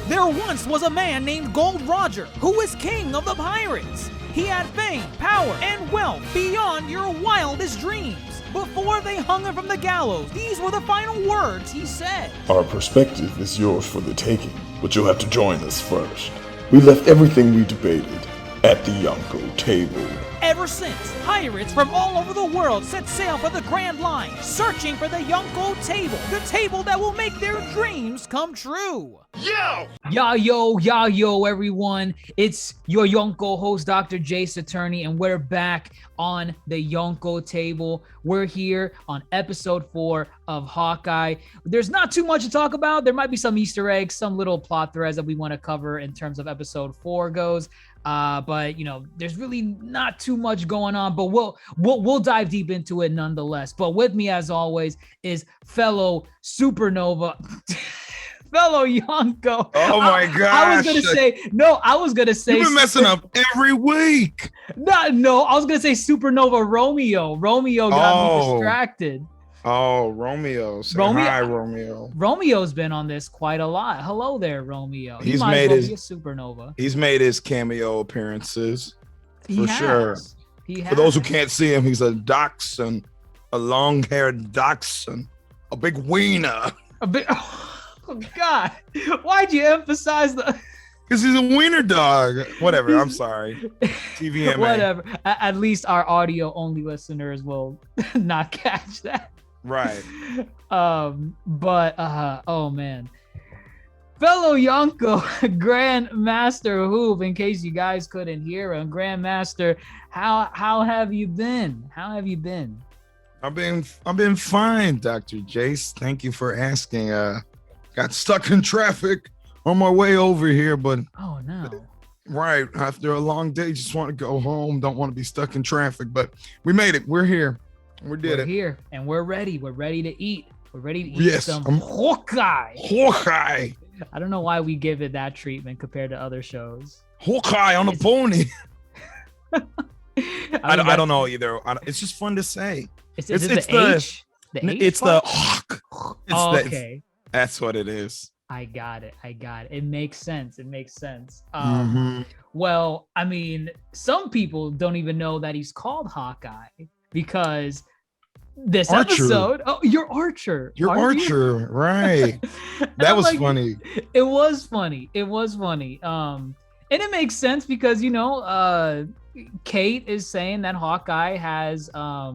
There once was a man named Gold Roger who was king of the pirates. He had fame, power, and wealth beyond your wildest dreams. Before they hung him from the gallows, these were the final words he said. Our perspective is yours for the taking, but you'll have to join us first. We left everything we debated at the Yonkō Table. Ever since, pirates from all over the world set sail for the Grand Line, searching for the Yonkō Table, the table that will make their dreams come true. Yo, everyone. It's your Yonkō host, DrJaceAttorney, and we're back on the Yonkō Table. We're here on episode 4 of Hawkeye. There's not too much to talk about. There might be some Easter eggs, some little plot threads that we want to cover in terms of episode 4 goes. But you know, there's really not too much going on, but we'll dive deep into it nonetheless. But with me, as always, is fellow supernova, fellow Yonkō. Oh my gosh! I was gonna say. You've been messing up every week. No, I was gonna say supernova Romeo. Romeo got me distracted. Oh, Romeo. Hi, Romeo. Romeo's been on this quite a lot. Hello there, Romeo. He's made his be a supernova. He's made his cameo appearances sure. He has. For those who can't see him, he's a dachshund, a long-haired dachshund, a big wiener. Oh God! Why'd you emphasize the? Because he's a wiener dog. Whatever. I'm sorry. TVMA. Whatever. At least our audio-only listeners will not catch that. Right. Oh man. Fellow Yonkō, GrandMasterHoop, in case you guys couldn't hear him, Grandmaster, how have you been? How have you been? I've been fine, Dr. Jace. Thank you for asking. Got stuck in traffic on my way over here, but oh no. Right. After a long day, just want to go home. Don't want to be stuck in traffic, but we made it. We're here. We're here and we're ready. We're ready to eat. We're ready to eat some Hawkeye. Hawkeye. I don't know why we give it that treatment compared to other shows. Hawkeye on a pony. I don't know either. It's just fun to say. It's the H? It's the hawk. Okay. That's what it is. I got it. It makes sense. Mm-hmm. Well, I mean, some people don't even know that he's called Hawkeye because this episode. Oh, you're Archer. You're Archer, right? That was like, funny. It was funny. And it makes sense because Kate is saying that Hawkeye has a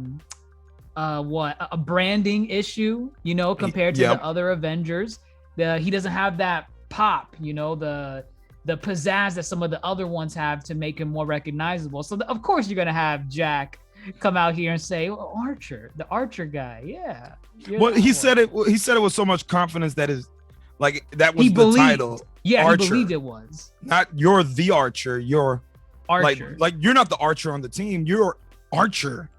branding issue, compared to the other Avengers. He doesn't have that pop, the pizzazz that some of the other ones have to make him more recognizable. So of course you're gonna have Jack come out here and say, Archer, the Archer guy, yeah. Well, he said it with so much confidence that that was the title. Yeah, Archer. He believed it was. Not you're the Archer. You're Archer. Like you're not the Archer on the team. You're Archer.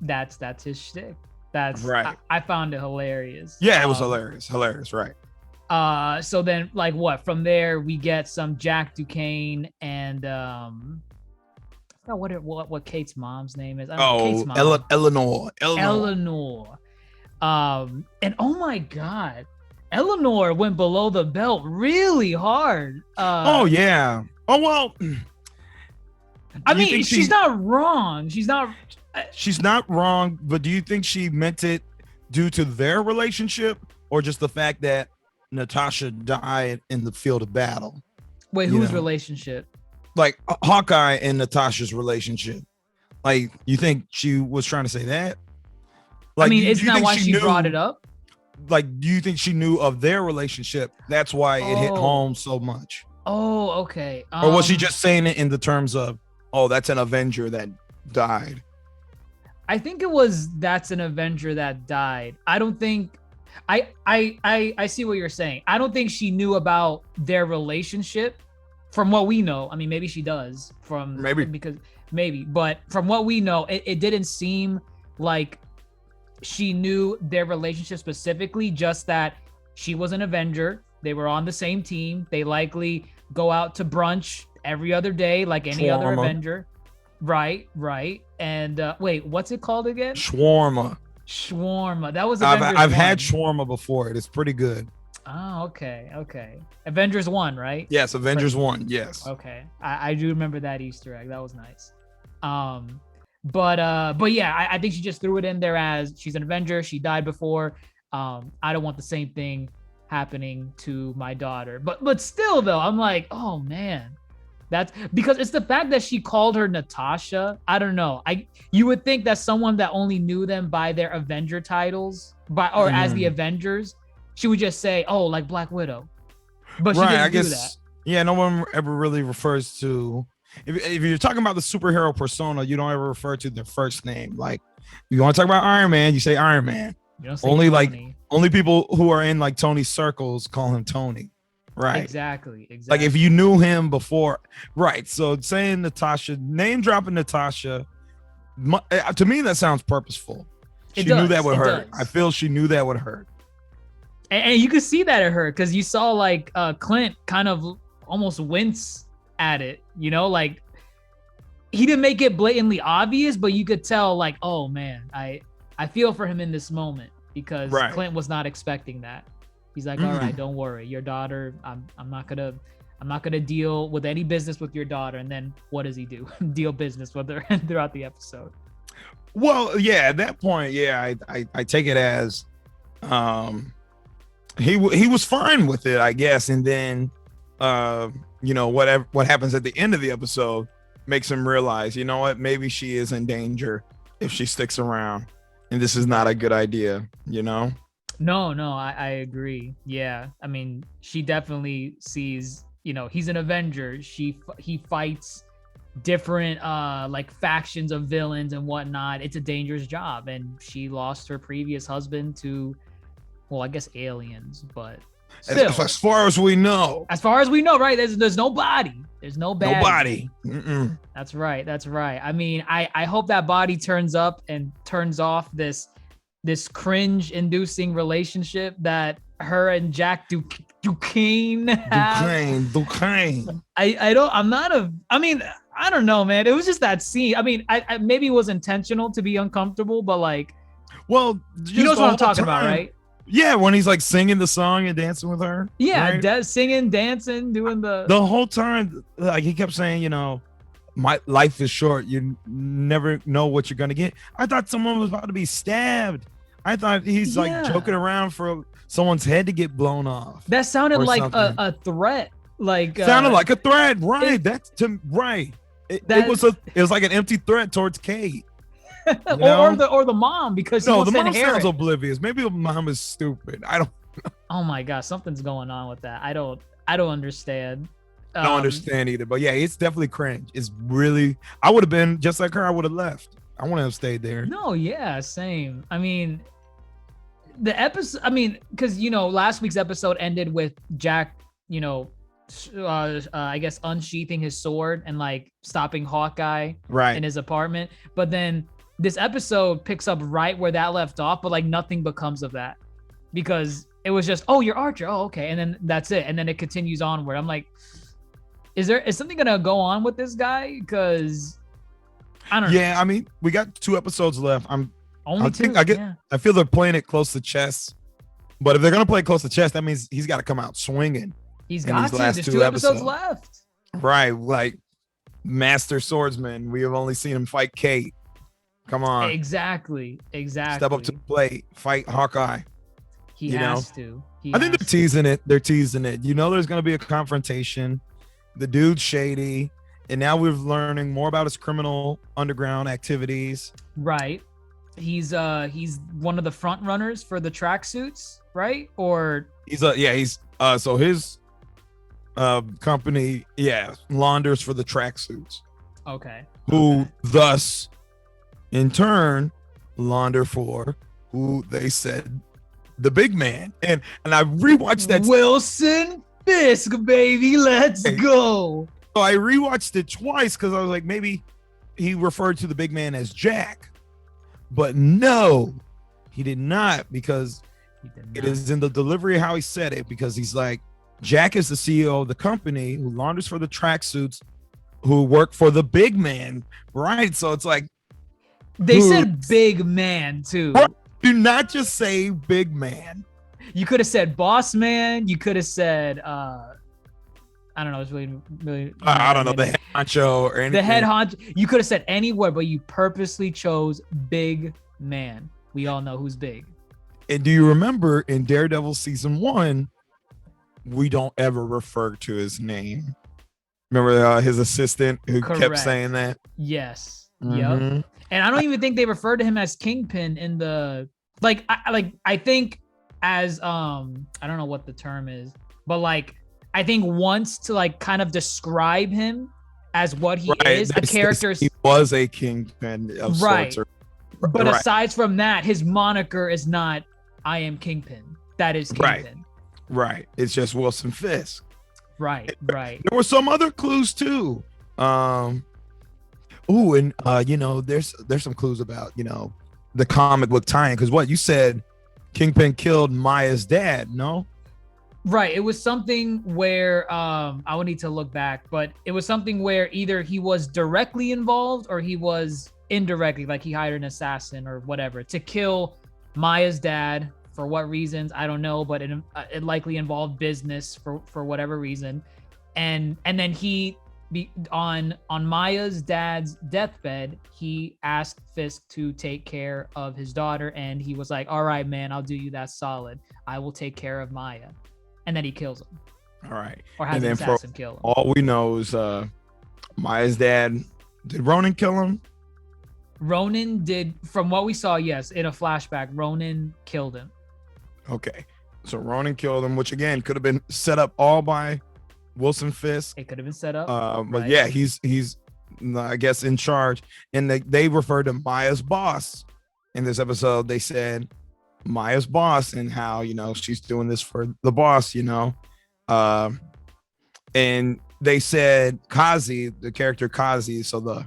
That's his shtick. That's right. I found it hilarious. Yeah, it was hilarious, right? So then, from there we get some Jack Duquesne and I forgot what Kate's mom's name is. Kate's mom. Eleanor. And oh my God, Eleanor went below the belt really hard. Oh yeah. Oh well. I mean, she's not wrong. She's not wrong, but do you think she meant it due to their relationship or just the fact that Natasha died in the field of battle? Wait, whose relationship? Like Hawkeye and Natasha's relationship. Like, you think she was trying to say that? Like, I mean, isn't that why she brought it up? Like, do you think she knew of their relationship? That's why it hit home so much. Oh, okay. Or was she just saying it in the terms of, oh, that's an Avenger that died? I think it was that's an Avenger that died. I don't think I see what you're saying. I don't think she knew about their relationship from what we know. I mean, maybe she does but from what we know, it didn't seem like she knew their relationship specifically, just that she was an Avenger. They were on the same team. They likely go out to brunch every other day like any other Avenger. Right. And wait, what's it called again? Shawarma. That was I've had shawarma before. It's pretty good. Oh, okay. Avengers 1, right? Yes, Avengers 1. Yes. Okay. I do remember that Easter egg. That was nice. But yeah, I think she just threw it in there as she's an Avenger. She died before. I don't want the same thing happening to my daughter. But still though, I'm like, oh man. That's because it's the fact that she called her Natasha. I don't know. You would think that someone that only knew them by their Avenger titles, as the Avengers, she would just say, "Oh, like Black Widow," but she didn't do that. Yeah, no one ever really refers to. If you're talking about the superhero persona, you don't ever refer to their first name. Like, you want to talk about Iron Man, you say Iron Man. You don't say only Tony. Only people who are in like Tony's circles call him Tony. Right. Exactly. Like if you knew him before, right? So saying Natasha, name dropping Natasha, to me that sounds purposeful. She knew that would hurt. I feel she knew that would hurt. And you could see that it hurt because you saw like Clint kind of almost wince at it, you know, like he didn't make it blatantly obvious, but you could tell like, oh man, I feel for him in this moment because Clint was not expecting that. He's like, all right, don't worry, your daughter, I'm not gonna deal with any business with your daughter. And then what does he do? Deal business with her throughout the episode. Well, yeah, at that point, yeah, I take it as he was fine with it, I guess, and then you know, what happens at the end of the episode makes him realize, you know what, maybe she is in danger if she sticks around, and this is not a good idea, you know. No, I agree. Yeah, I mean, she definitely sees, you know, he's an Avenger. He fights different like factions of villains and whatnot. It's a dangerous job, and she lost her previous husband to, well, I guess aliens, but still, as far as we know, right? There's no body. There's no body. Mm-mm. That's right. I mean, I hope that body turns up and turns off this cringe-inducing relationship that her and Jack Duquesne have. Duquesne. I don't know, man. It was just that scene. I mean, I maybe it was intentional to be uncomfortable, but like, well, you know what I'm talking about, right? Yeah, when he's like singing the song and dancing with her. Yeah, right? Singing, dancing, doing the whole time. Like he kept saying, you know, my life is short. You never know what you're gonna get. I thought someone was about to be stabbed. I thought he's like joking around for someone's head to get blown off. That sounded like a threat. Like sounded like a threat, right? It was like an empty threat towards Kate. or the mom, because the mom sounds oblivious. Maybe the mom is stupid. I don't know. Oh my gosh, something's going on with that. I don't understand. I don't understand either. But yeah, it's definitely cringe. It's really, I would have been just like her. I would have left. I wouldn't have stayed there. No, yeah, same. I mean, the episode, because, you know, last week's episode ended with Jack, you know, I guess unsheathing his sword and like stopping Hawkeye in his apartment. But then this episode picks up right where that left off, but like nothing becomes of that because it was just, oh, you're Archer. Oh, okay. And then that's it. And then it continues onward. I'm like, is something going to go on with this guy? Because I don't know. Yeah. I mean, we got 2 episodes left. I feel they're playing it close to chest, but if they're going to play close to chest, that means he's got to come out swinging. He's got to. There's 2 episodes left. Right. Like master swordsman. We have only seen him fight Kate. Come on. Exactly. Step up to the plate. Fight Hawkeye. He has to. I think they're teasing it. You know, there's going to be a confrontation. The dude's shady. And now we're learning more about his criminal underground activities. Right. He's one of the front runners for the tracksuits, right? Or so his company, launders for the tracksuits. Okay. Who thus in turn launder for who they said the big man. And I rewatched that. Wilson Fisk, baby. Let's go. So I rewatched it twice because I was like, maybe he referred to the big man as Jack. But no, he did not, because it is in the delivery how he said it, because he's like, Jack is the CEO of the company who launders for the tracksuits who work for the big man. Right. So it's like, they said big man too. Do not just say big man. You could have said boss man. You could have said I don't know. It's really I don't know, the head honcho or anything. The head honcho. You could have said anywhere, but you purposely chose big man. We all know who's big. And do you remember in Daredevil season 1, we don't ever refer to his name. Remember his assistant who kept saying that? Yes. Yep. And I don't even think they referred to him as Kingpin in the I think as I don't know what the term is, but like I think once to like kind of describe him as what he is, a character. He was a Kingpin of sorts. But aside from that, his moniker is not I am Kingpin. That is Kingpin. Right. It's just Wilson Fisk. Right. There were some other clues too. There's some clues about, the comic book tie-in, because what you said, Kingpin killed Maya's dad, no? Right. It was something where I would need to look back, but it was something where either he was directly involved or he was indirectly, like he hired an assassin or whatever to kill Maya's dad. For what reasons, I don't know, but it likely involved business for whatever reason. And then he on Maya's dad's deathbed, he asked Fisk to take care of his daughter, and he was like, all right, man, I'll do you that solid. I will take care of Maya. And then he kills him. All right. Or has an assassin kill him. All we know is Maya's dad, did Ronan kill him? Ronan did, from what we saw, yes, in a flashback, Ronan killed him. Okay. So Ronan killed him, which again could have been set up all by Wilson Fisk. It could have been set up. But right? yeah, he's I guess in charge. And they referred to Maya's boss in this episode. They said Maya's boss and how, she's doing this for the boss, and they said Kazi, the character Kazi. So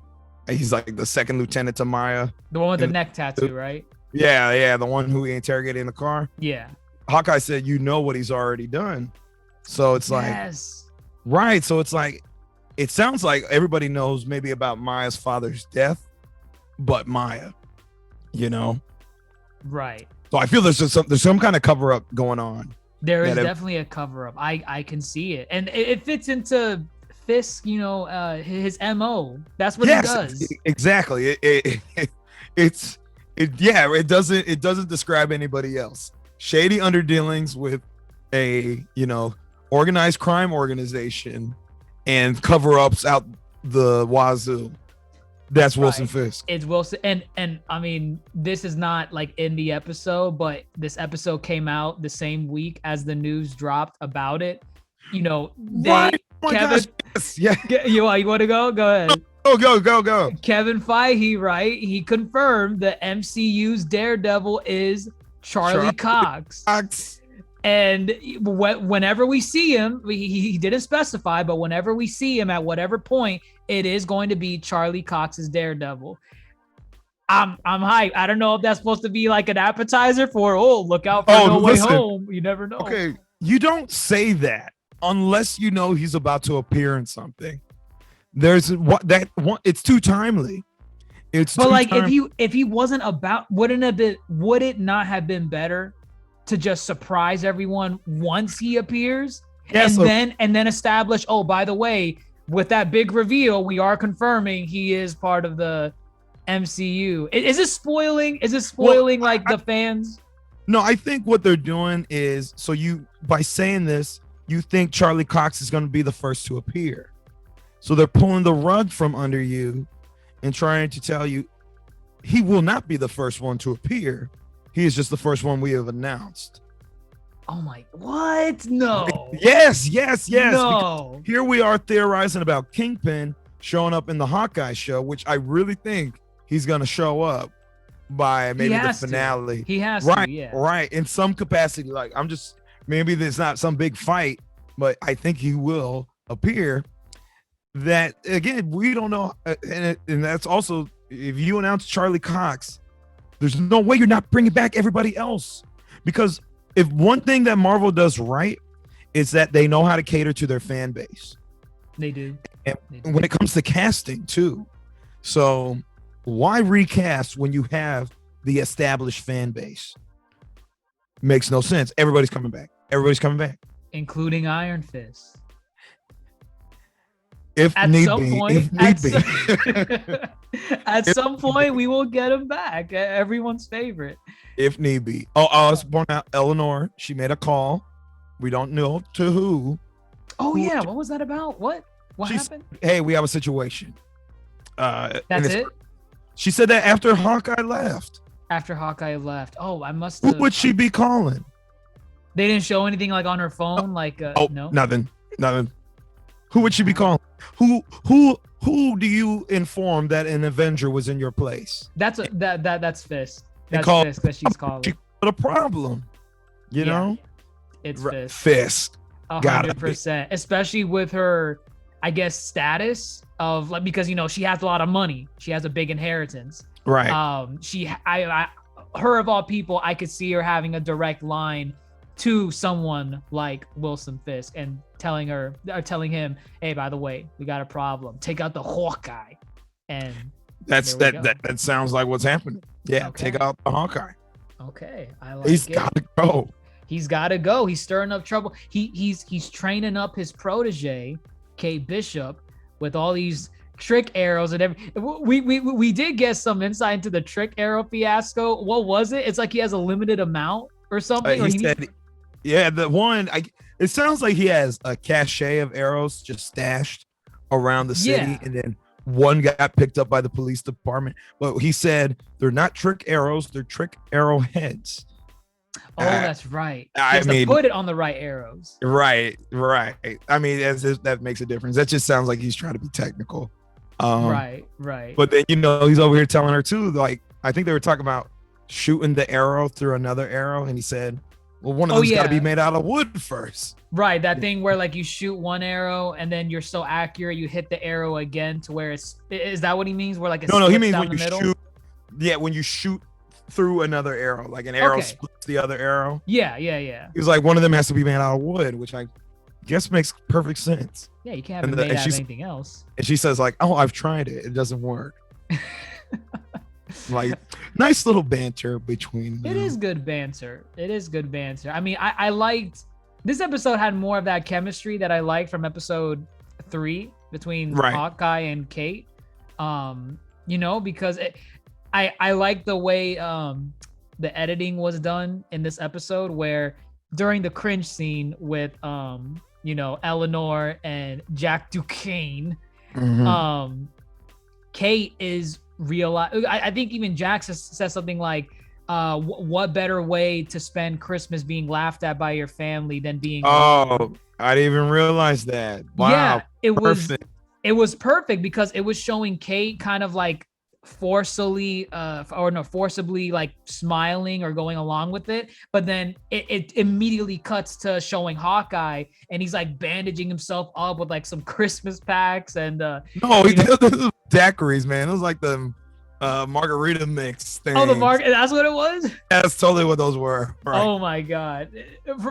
he's like the second lieutenant to Maya. The one with the neck tattoo, right? Yeah. The one who he interrogated in the car. Yeah. Hawkeye said, what he's already done. So it's right. So it's like, it sounds like everybody knows maybe about Maya's father's death, but Maya, Right. So I feel there's some kind of cover up going on. There is definitely a cover up. I can see it. And it fits into Fisk, his MO. That's what he does. Exactly. It doesn't describe anybody else. Shady underdealings with a, organized crime organization and cover-ups out the wazoo. That's Wilson Fisk. It's Wilson, and I mean, this is not like in the episode, but this episode came out the same week as the news dropped about it. Kevin, you want to go? Go ahead. Go. Kevin Feige, right? He confirmed the MCU's Daredevil is Charlie Cox. And whenever we see him, he didn't specify, but whenever we see him at whatever point, it is going to be Charlie Cox's Daredevil. I'm hyped. I don't know if that's supposed to be like an appetizer for, look out for No Way Home. You never know. Okay, you don't say that unless he's about to appear in something. It's too timely. If he wasn't about, would it not have been better to just surprise everyone once he appears, and then establish, by the way, with that big reveal, we are confirming he is part of the MCU. Is it spoiling? The fans? No, I think what they're doing is, by saying this, you think Charlie Cox is going to be the first to appear. So they're pulling the rug from under you and trying to tell you he will not be the first one to appear. He is just the first one we have announced. Oh my, what? No. Yes. No. Here we are theorizing about Kingpin showing up in the Hawkeye show, which I really think he's going to show up by maybe the finale. He has to, yeah. Right. In some capacity. Like, maybe there's not some big fight, but I think he will appear. That, again, we don't know. And that's also, if you announce Charlie Cox, there's no way you're not bringing back everybody else. Because if one thing that Marvel does right is that they know how to cater to their fan base. They do. And when it comes to casting too. So why recast when you have the established fan base? Makes no sense. Everybody's coming back. Everybody's coming back. Including Iron Fist. If At need some be. point, If need be. at some point, we will get him back. Everyone's favorite. If need be. Oh, I was born out. Eleanor, she made a call. We don't know to who. Oh, yeah. What was that about? What happened? Hey, we have a situation. That's it? She said that after Hawkeye left. After Hawkeye left. Oh, I must Who have. would she be calling? They didn't show anything like on her phone? No? Nothing. Who would she be calling? Who do you inform that an Avenger was in your place? That's Fist. That's called- Fist that she's calling. She got a problem. You know? It's Fist. Fist. 100%. Especially with her, I guess, status of like, because she has a lot of money. She has a big inheritance. Right. Her of all people, I could see her having a direct line to someone like Wilson Fisk and telling him, hey, by the way, we got a problem. Take out the Hawkeye. And that sounds like what's happening. Yeah, okay. Take out the Hawkeye. Okay. I like He's it. gotta go. He's gotta go. He's stirring up trouble. He's training up his protege, Kate Bishop, with all these trick arrows and we did get some insight into the trick arrow fiasco. What was it? It's like he has a limited amount or something. It sounds like he has a cache of arrows just stashed around the city, and then one got picked up by the police department. But he said they're not trick arrows, they're trick arrow heads. Oh, that's right. I mean, put it on the right arrows. Right. I mean, that makes a difference. That just sounds like he's trying to be technical. Right. But then he's over here telling her too. Like, I think they were talking about shooting the arrow through another arrow, and he said, "Well, one of them's got to be made out of wood first." Right. That thing where like you shoot one arrow and then you're so accurate you hit the arrow again to where is that what he means? Where like no, he means when you shoot. Yeah, when you shoot through another arrow, like an arrow splits the other arrow. Yeah. He was like, one of them has to be made out of wood, which I guess makes perfect sense. Yeah, you can't have it made out of anything else. And she says like, "Oh, I've tried it. It doesn't work." Like, nice little banter between them. It is good banter. I mean, I liked this episode had more of that chemistry that I liked from episode 3 between Hawkeye and Kate. Because I like the way the editing was done in this episode, where during the cringe scene with Eleanor and Jack Duquesne, Kate is I think even Jack says something like, what better way to spend Christmas being laughed at by your family than being I didn't even realize that. Wow. Yeah, it was perfect because it was showing Kate kind of like forcibly like smiling or going along with it, but then it immediately cuts to showing Hawkeye and he's like bandaging himself up with like some Christmas packs and he did the daiquiris, man. It was like the margarita mix thing. Oh, that's what it was? That's totally what those were. Right. Oh my god.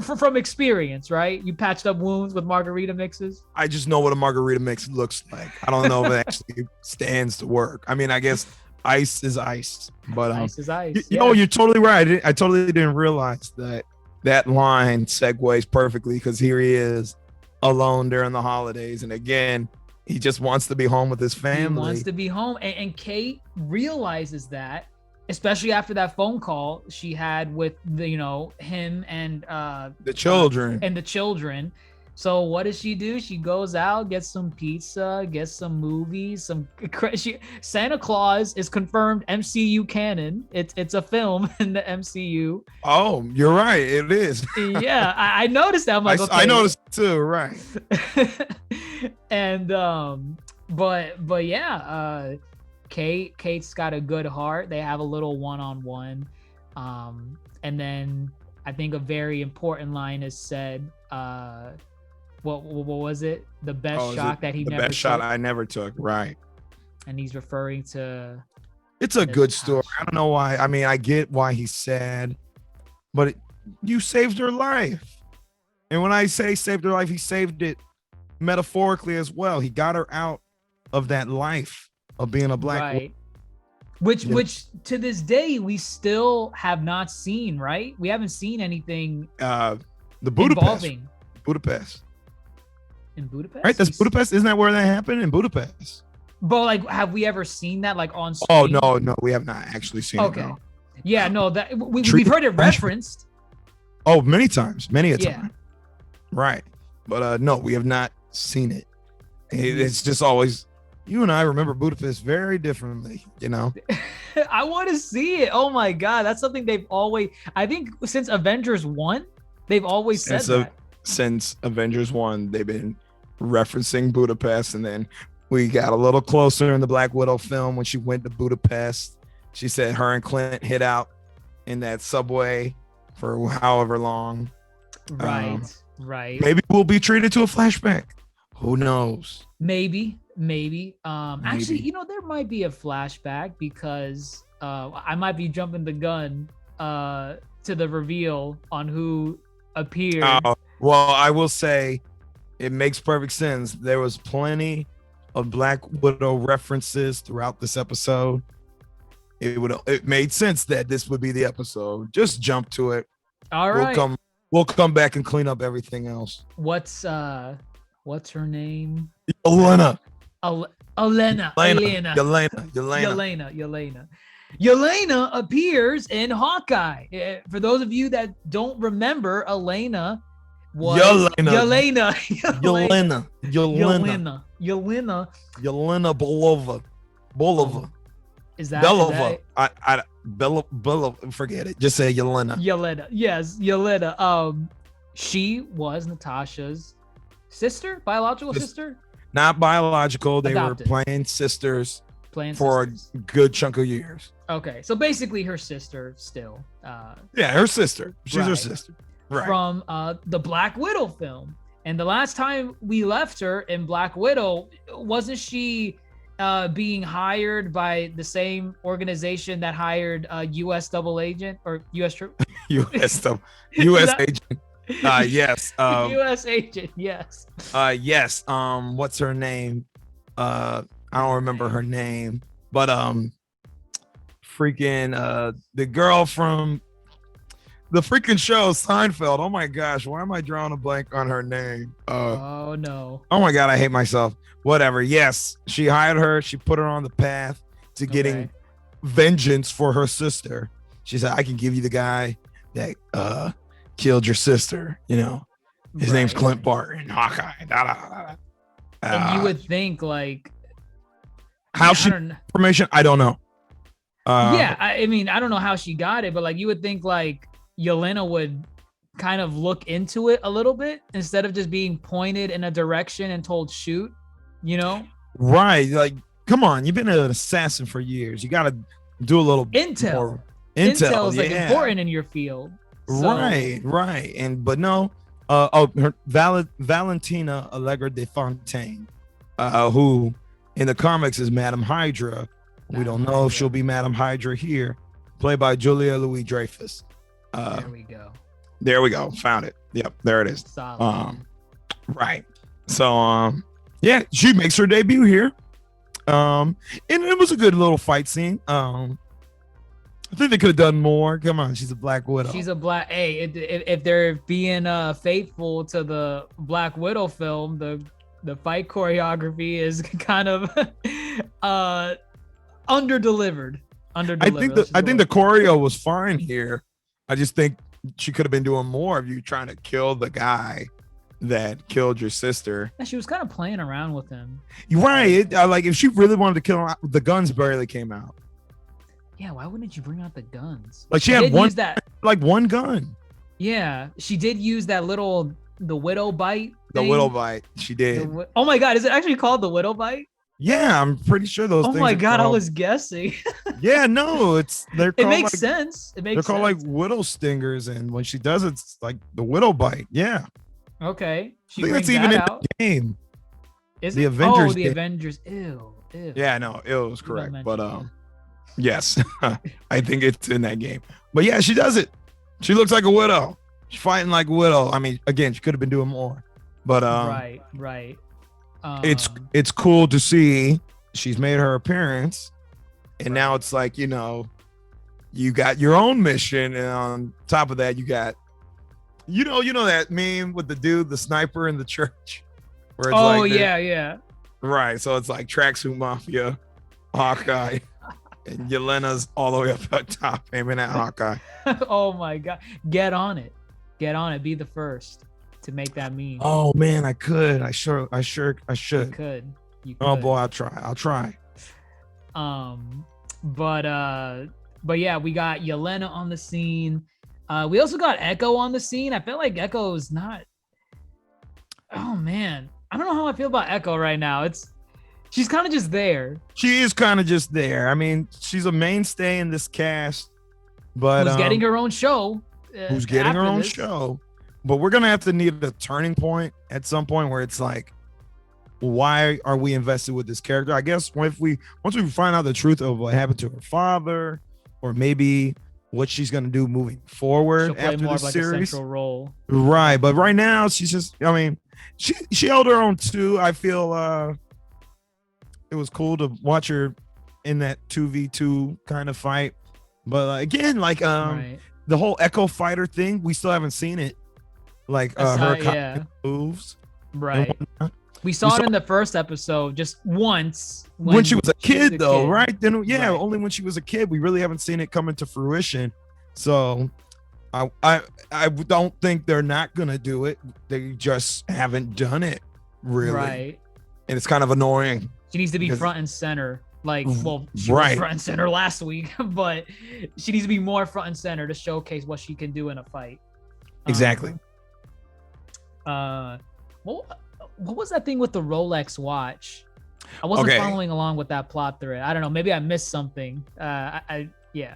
From experience, right? You patched up wounds with margarita mixes? I just know what a margarita mix looks like. I don't know if it actually stands to work. I mean, I guess ice is ice, but ice is ice. You're totally right. I totally didn't realize that line segues perfectly, because here he is alone during the holidays, and again, he just wants to be home with his family. He wants to be home. And Kate realizes that, especially after that phone call she had with him and the children. And the children. So what does she do? She goes out, gets some pizza, gets some movies, Santa Claus is confirmed MCU canon. It's a film in the MCU. Oh, you're right. It is. Yeah, I noticed that. I'm like, okay. I noticed too, right. And but yeah, Kate's got a good heart. They have a little one-on-one. And then I think a very important line is said, what was it? The best shot that he never took. The best shot I never took, right. And he's referring to... It's a good story. I don't know why. I mean, I get why he's sad, but you saved her life. And when I say saved her life, he saved it metaphorically as well. He got her out of that life of being a black woman. Which to this day we still have not seen, right? We haven't seen anything The Budapest. involving Budapest. in Budapest. Right? That's Budapest. Isn't that where that happened? In Budapest. But like, have we ever seen that like on screen? Oh no, we have not actually seen it. No. Yeah, no, that we've heard it referenced. Oh, many times, many a Yeah. time. Right. But no, we have not seen it. It's just always, you and I remember Budapest very differently, you know? I want to see it. Oh my God. That's something they've always, I think since Avengers 1, they've always said that. Since Avengers 1, they've been referencing Budapest. And then we got a little closer in the Black Widow film when she went to Budapest. She said her and Clint hid out in that subway for however long. Right. Maybe we'll be treated to a flashback. Who knows? Maybe. Actually, you know, there might be a flashback because I might be jumping the gun to the reveal on who appeared. Well, I will say it makes perfect sense. There was plenty of Black Widow references throughout this episode. It made sense that this would be the episode. Just jump to it. All right. We'll come back and clean up everything else. What's her name? Yelena. Yelena appears in Hawkeye. For those of you that don't remember, Elena was Yelena Belova. Is that Belova? Belova. Forget it. Just say Yelena. Yes, Yelena. She was Natasha's sister, biological sister. Not biological. They Adopted. were playing sisters for a good chunk of years. Okay, so basically her sister still. Yeah, her sister. She's her sister. Right. From the Black Widow film. And the last time we left her in Black Widow, wasn't she being hired by the same organization that hired U.S. double agent or U.S. troop? U.S. agent. Yes. U.S. agent. Yes. Yes. What's her name? I don't remember her name, but freaking the girl from the freaking show Seinfeld. Oh my gosh, why am I drawing a blank on her name? Oh no. Oh my God, I hate myself. Whatever. Yes, she hired her. She put her on the path to getting vengeance for her sister. She said, "I can give you the guy that killed your sister. You know, his name's Clint Barton, Hawkeye." And you would think like how she information? I don't know. I mean, I don't know how she got it, but like you would think like Yelena would kind of look into it a little bit instead of just being pointed in a direction and told shoot, you know? Right. Like, come on, you've been an assassin for years. You got to do a little intel. More. Intel is like important in your field. So. Right. And but no, Valentina Allegra de Fontaine, who in the comics is Madame Hydra. We don't know if she'll be Madame Hydra here, played by Julia Louis-Dreyfus. There we go. Found it. Yep, there it is. Solid. Right. So yeah, she makes her debut here. And it was a good little fight scene. I think they could have done more. Come on, she's a Black Widow. Hey, if they're being faithful to the Black Widow film, the fight choreography is kind of under-delivered. I think the choreo was fine here. I just think she could have been doing more of you trying to kill the guy that killed your sister. Yeah, she was kind of playing around with him. You're right. Like if she really wanted to kill him, the guns barely came out. Yeah, why wouldn't you bring out the guns? Like she had one gun. Yeah, she did use that the widow bite. The widow bite. She did. Oh my God, is it actually called the widow bite? Yeah, I'm pretty sure those. Oh my God, I was guessing. Yeah, no, it makes sense. They're called like widow stingers, and when she does, it's like the widow bite. Yeah. Okay. I think that's even in the game. Is the it? Avengers? Oh, the Avengers. Ew. Yeah, no, it was correct, but yes, I think it's in that game. But yeah, she does it. She looks like a widow. She's fighting like a widow. I mean, again, she could have been doing more, but right. It's cool to see she's made her appearance, And now it's like, you got your own mission, and on top of that, you got, you know that meme with the dude, the sniper in the church, where it's yeah. Right. So it's like Tracksuit Mafia, Hawkeye, and Yelena's all the way up at top aiming at Hawkeye. Oh my God. Get on it. Be the first to make that meme. Oh man, I could. I should. You could. Oh boy, I'll try. But yeah, we got Yelena on the scene. We also got Echo on the scene. I feel like Echo is not. Oh man, I don't know how I feel about Echo right now. She's kind of just there. She is kind of just there. I mean, she's a mainstay in this cast, but who's getting her own show. But we're gonna have to need a turning point at some point where it's like, why are we invested with this character? I guess once we find out the truth of what happened to her father, or maybe what she's gonna do moving forward after the series. A central role. Right, but right now she's just. I mean, she held her own too. I feel it was cool to watch her in that 2v2 kind of fight. But again, like the whole Echo fighter thing, we still haven't seen it. Like her moves, right? We saw it in the first episode just once when she was a kid, though, right? Then only when she was a kid. We really haven't seen it come into fruition. So I don't think they're not gonna do it. They just haven't done it really, right? And it's kind of annoying. She needs to be front and center. Like, well, she was front and center last week, but she needs to be more front and center to showcase what she can do in a fight. Exactly. What was that thing with the Rolex watch? I wasn't following along with that plot thread. I don't know. Maybe I missed something. Yeah.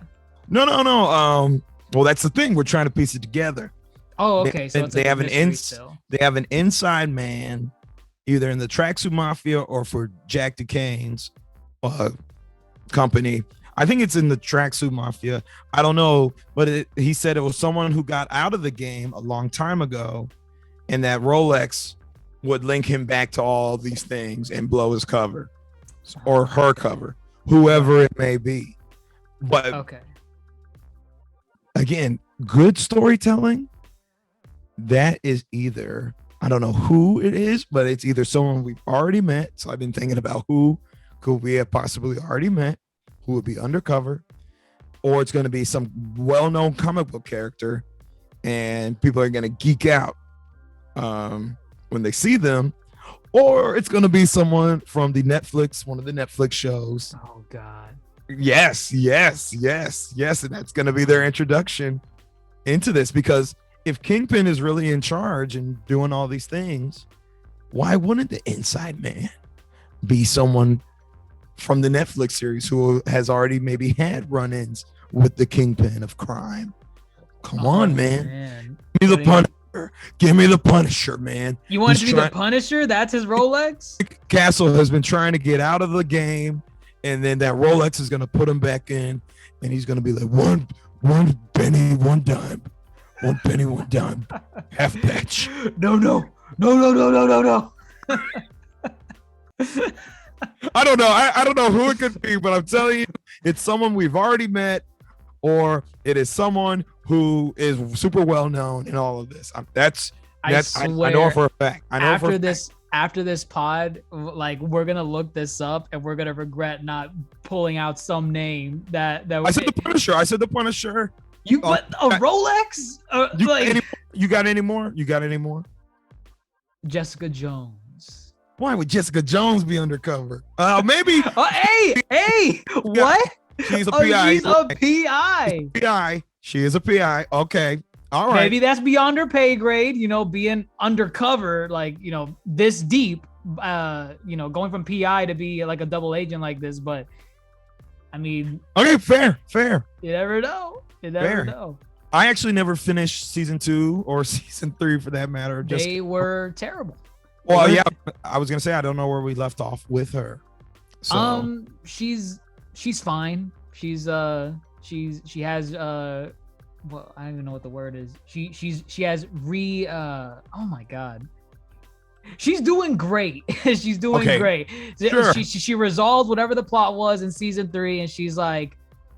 No. Well, that's the thing. We're trying to piece it together. Oh, okay. So they have an inside man, either in the Tracksuit Mafia or for Jack DeCane's company. I think it's in the Tracksuit Mafia. I don't know, but he said it was someone who got out of the game a long time ago, and that Rolex would link him back to all these things and blow his cover or her cover, whoever it may be. But again, good storytelling, that is either, I don't know who it is, but it's either someone we've already met. So I've been thinking about who could we have possibly already met, who would be undercover, or it's going to be some well-known comic book character and people are going to geek out when they see them, or it's going to be someone from one of the Netflix shows. Oh God. Yes. And that's going to be their introduction into this, because if Kingpin is really in charge and doing all these things, why wouldn't the inside man be someone from the Netflix series who has already maybe had run-ins with the Kingpin of crime? Come on, man. Give me the Punisher. Give me the Punisher, man. You want to be the Punisher? That's his Rolex? Castle has been trying to get out of the game, and then that Rolex is going to put him back in, and he's going to be like, one penny, one dime. 1 penny, 1 dime. Half patch. No. I don't know. I don't know who it could be, but I'm telling you, it's someone we've already met, or it is someone who is super well known in all of this. I know for a fact. After this pod, like, we're gonna look this up and we're gonna regret not pulling out some name that I said the Punisher. You put a Rolex? You got any more? Jessica Jones. Why would Jessica Jones be undercover? Maybe. Hey, what? She's a PI. She's a PI. PI. She is a PI. Okay. All right. Maybe that's beyond her pay grade, being undercover, like, this deep, going from PI to be like a double agent like this. But I mean, okay, fair. You never know. I actually never finished season 2 or season 3 for that matter. They were terrible. Well, yeah, I was gonna say I don't know where we left off with her. So. She's fine. She has well, I don't even know what the word is. She has oh my God. She's doing great. She's doing great. Sure. She resolved whatever the plot was in season 3, and she's like,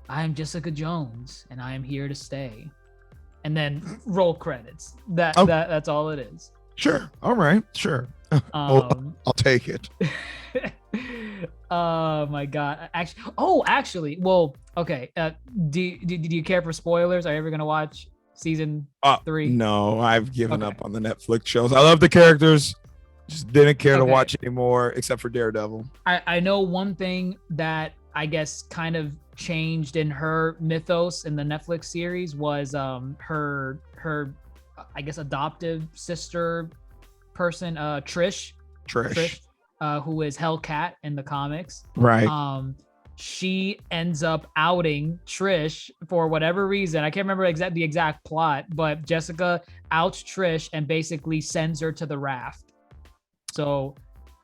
I am Jessica Jones, and I am here to stay. And then roll credits. That's all it is. Sure. All right. Sure. I'll take it. Oh my god. Actually, well, okay. Do you care for spoilers? Are you ever gonna watch season 3? No, I've given up on the Netflix shows. I love the characters, just didn't care to watch anymore, except for Daredevil. I know one thing that I guess kind of changed in her mythos in the Netflix series was her I guess adoptive sister person, Trish, who is Hellcat in the comics. Right. She ends up outing Trish for whatever reason. I can't remember the exact plot, but Jessica outs Trish and basically sends her to the raft. So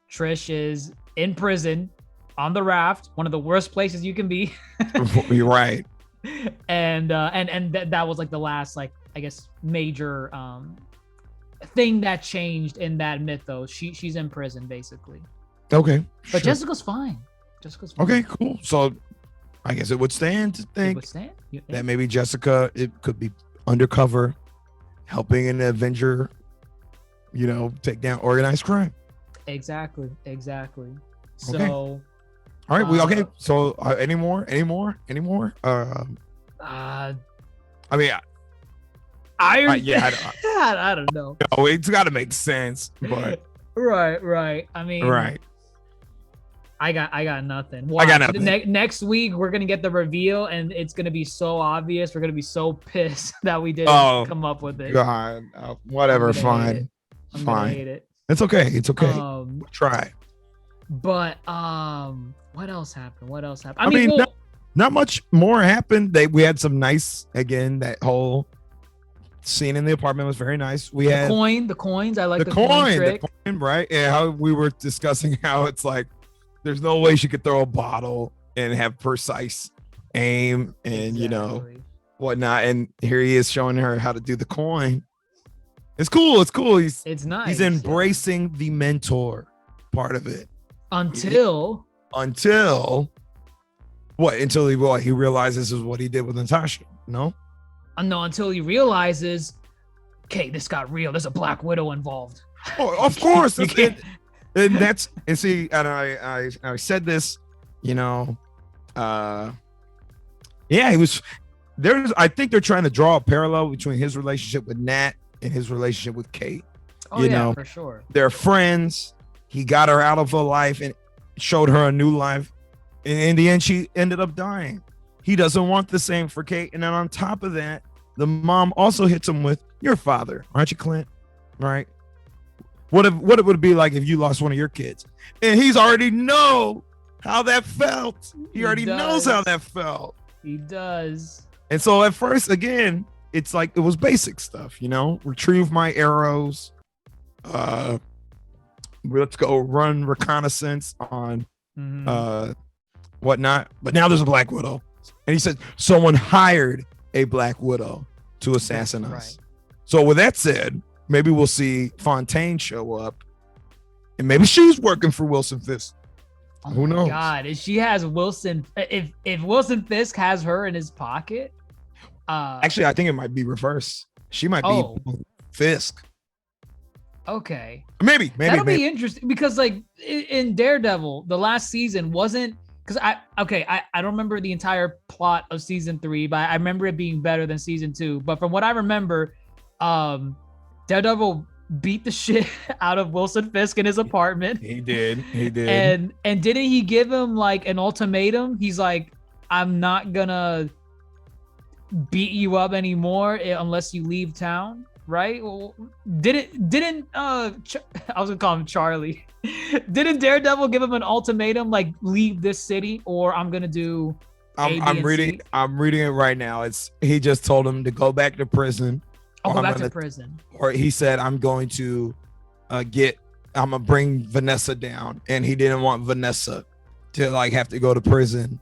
Trish is in prison on the raft, one of the worst places you can be. You're right. And that was like the last, like, I guess, major thing that changed in that mythos. She's in prison basically. Okay. But sure. Jessica's fine. Okay, cool. So I guess it would stand to think that maybe Jessica, it could be undercover, helping an Avenger, take down organized crime. Exactly. So, okay. All right. Okay. So, any more? I mean, I don't know. No, it's got to make sense, but right. I mean, right. I got nothing. Watch. I got nothing. Next week we're gonna get the reveal, and it's gonna be so obvious. We're gonna be so pissed that we didn't come up with it. God, whatever. Fine. I'm gonna hate it. It's okay. Try. But what else happened? I mean, not much more happened. We had some nice, again, that whole scene in the apartment was very nice. We had the coins. I like the coin trick. The coin, right? Yeah, how we were discussing how it's like there's no way she could throw a bottle and have precise aim and whatnot. And here he is showing her how to do the coin. It's cool. It's nice. He's embracing the mentor part of it. Until what? Until he realizes this is what he did with Natasha. No, until he realizes, okay, this got real. There's a Black Widow involved. Oh, of course. And see, and I said this, he was there's. I think they're trying to draw a parallel between his relationship with Nat and his relationship with Kate. Oh, for sure. They're friends. He got her out of her life and showed her a new life. And in the end, she ended up dying. He doesn't want the same for Kate. And then on top of that, the mom also hits him with, your father, aren't you, Clint? Right? What it would be like if you lost one of your kids? And he's already know how that felt. He already knows how that felt. He does. And so at first, again, it's like it was basic stuff, retrieve my arrows. Let's go run reconnaissance on whatnot. But now there's a Black Widow. And he said someone hired a Black Widow to assassinate us. Right. So with that said, maybe we'll see Fontaine show up, and maybe she's working for Wilson Fisk. Who knows? God, if she has Wilson, if Wilson Fisk has her in his pocket, actually, I think it might be reverse. She might be Fisk. Okay, maybe that'll be interesting because, like, in Daredevil, the last season wasn't because I don't remember the entire plot of season 3, but I remember it being better than season 2. But from what I remember, Daredevil beat the shit out of Wilson Fisk in his apartment. He did. And didn't he give him like an ultimatum? He's like, I'm not gonna beat you up anymore unless you leave town, right? Well, didn't I was gonna call him Charlie. Didn't Daredevil give him an ultimatum like leave this city or I'm gonna do I'm reading it right now. He just told him to go back to prison. Go back to prison. Or he said, I'm going to I'm gonna bring Vanessa down. And he didn't want Vanessa to like have to go to prison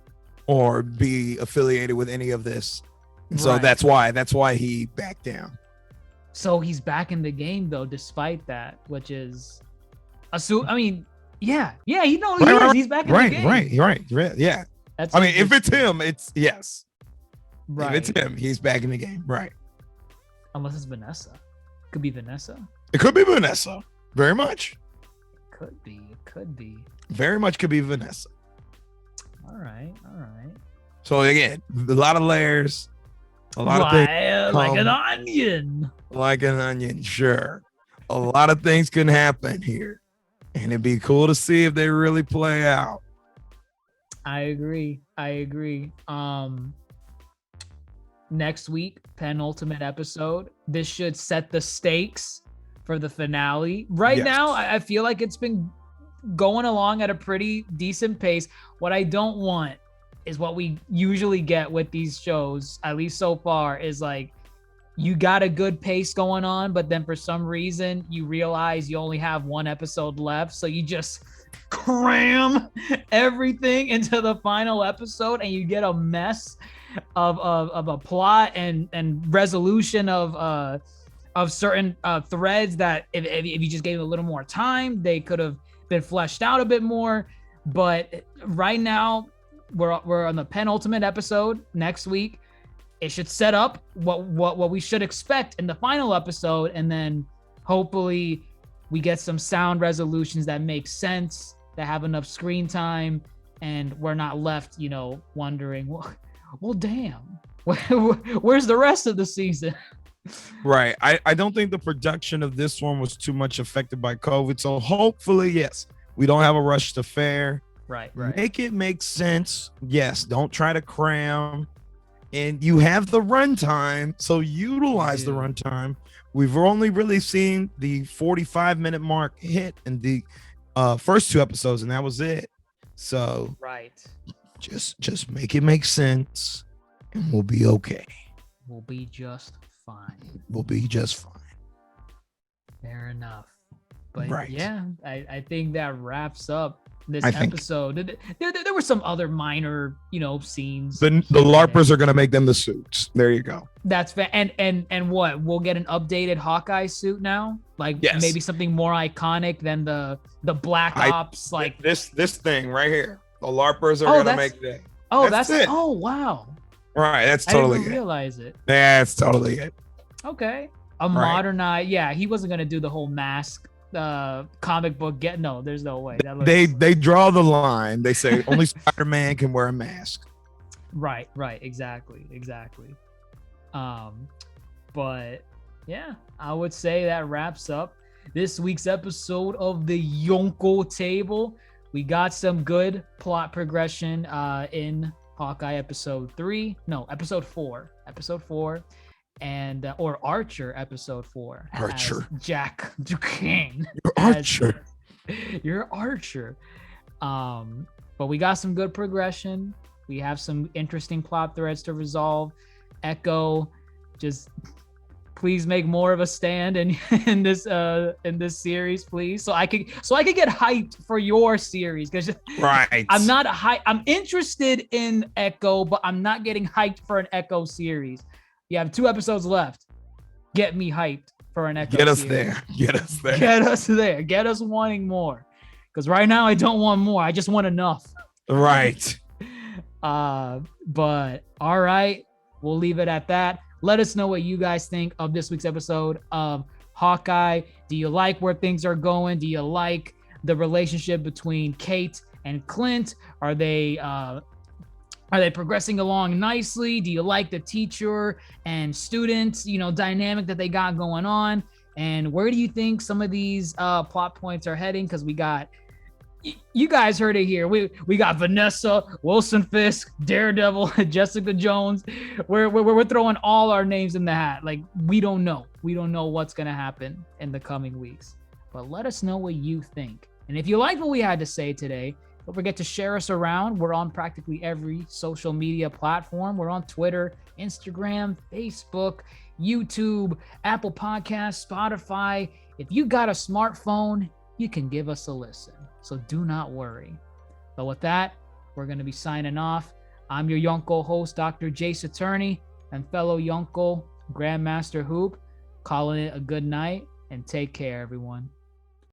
or be affiliated with any of this. And so that's why he backed down. So he's back in the game though, despite that, which is I mean, yeah, he is. He's back in the game. Right. Yeah. I mean, if it's him, it's yes. Right. If it's him, he's back in the game. Right. Unless it's Vanessa. Could be Vanessa. It could be Vanessa. Very much. Could be. Very much could be Vanessa. All right. So again, a lot of layers. A lot of things. Like an onion. Like an onion, sure. A lot of things can happen here. And it'd be cool to see if they really play out. I agree. Next week, penultimate episode. This should set the stakes for the finale. Right now, I feel like it's been going along at a pretty decent pace. What I don't want is what we usually get with these shows, at least so far, is like you got a good pace going on, but then for some reason you realize you only have one episode left. So you just cram everything into the final episode and you get a mess of a plot and resolution of certain threads that if you just gave it a little more time, they could have been fleshed out a bit more. But right now we're on the penultimate episode. Next week it should set up what we should expect in the final episode, and then hopefully we get some sound resolutions that make sense, that have enough screen time, and we're not left, wondering, well, damn, where's the rest of the season? Right. I don't think the production of this one was too much affected by COVID. So hopefully, yes, we don't have a rush to fare. Right. Make it make sense. Yes. Don't try to cram. And you have the runtime, so utilize the runtime. We've only really seen the 45-minute mark hit in the first two episodes, and that was it. So just make it make sense, and we'll be okay. We'll be just fine. Fair enough. But yeah, I think that wraps up this episode. There were some other minor, scenes. The LARPers are gonna make them the suits. There you go. That's fair. And what? We'll get an updated Hawkeye suit now? Like maybe something more iconic than the Black Ops. Like this thing right here. The LARPers are gonna make that. Oh, that's it. Oh, wow. Right. That's totally I didn't realize it. That's totally it. Okay. Modernized. Yeah, he wasn't gonna do the whole mask comic book there's no way. They draw the line. They say only Spider-Man can wear a mask. Right, exactly. But yeah, I would say that wraps up this week's episode of the Yonkō Table. We got some good plot progression in Hawkeye episode 4 and or Archer episode 4. Archer. Jack Duquesne. You're Archer. But we got some good progression. We have some interesting plot threads to resolve. Echo, just please make more of a stand in this series, please. So I could get hyped for your series, because I'm interested in Echo, but I'm not getting hyped for an Echo series. You have 2 episodes left. Get me hyped for an Echo series. Get us there. Get us wanting more. Because right now I don't want more. I just want enough. Right. But all right, we'll leave it at that. Let us know what you guys think of this week's episode of Hawkeye. Do you like where things are going? Do you like the relationship between Kate and Clint? Are they progressing along nicely? Do you like the teacher and student, dynamic that they got going on? And where do you think some of these plot points are heading? Because you guys heard it here. We got Vanessa, Wilson Fisk, Daredevil, Jessica Jones. We're throwing all our names in the hat. Like, we don't know. We don't know what's gonna happen in the coming weeks. But let us know what you think. And if you like what we had to say today, don't forget to share us around. We're on practically every social media platform. We're on Twitter, Instagram, Facebook, YouTube, Apple Podcasts, Spotify. If you got a smartphone, you can give us a listen. So do not worry. But with that, we're going to be signing off. I'm your Yonkō host, DrJaceAttorney, and fellow Yonkō GrandMasterHoop, calling it a good night, and take care, everyone.